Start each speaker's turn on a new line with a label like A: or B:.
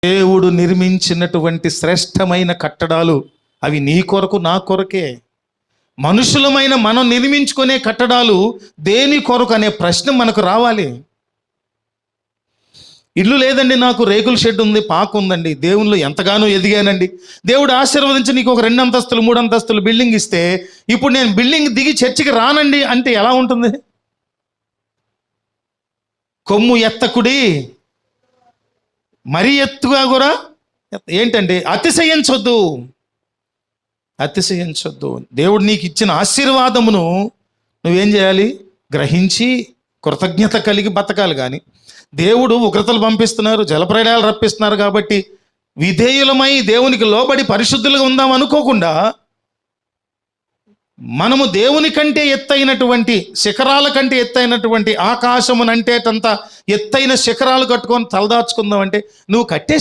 A: దేవుడు నిర్మించినటువంటి శ్రేష్టమైన కట్టడాలు అవి నీ కొరకు నా కొరకే. మనుషులమైన మనం నిర్మించుకునే కట్టడాలు దేని కొరకు అనే ప్రశ్న మనకు రావాలి. ఇల్లు లేదండి, నాకు రేకుల షెడ్ ఉంది, పాకు ఉందండి, దేవుళ్ళు ఎంతగానో ఎదిగానండి, దేవుడు ఆశీర్వదించి నీకు ఒక 2 అంతస్తులు 3 అంతస్తులు బిల్డింగ్ ఇస్తే ఇప్పుడు నేను బిల్డింగ్ దిగి చర్చికి రానండి అంటే ఎలా ఉంటుంది? కొమ్ము ఎత్తకుడి, మరీ ఎత్తుగా కూడా ఏంటండి, అతిశయించొద్దు. దేవుడు నీకు ఇచ్చిన ఆశీర్వాదమును నువ్వేం చేయాలి? గ్రహించి కృతజ్ఞత కలిగి బతకాలి. కానీ దేవుడు ఉగ్రతలు పంపిస్తున్నారు, జలప్రళయాలు రప్పిస్తున్నారు కాబట్టి విధేయులమై దేవునికి లోబడి పరిశుద్ధులుగా ఉందాం అనుకోకుండా మనము దేవుని కంటే ఎత్తైనటువంటి శిఖరాల కంటే ఎత్తైనటువంటి ఆకాశమునంటేటంత ఎత్తైన శిఖరాలు కట్టుకొని తలదాచుకుందాం అంటే నువ్వు కట్టే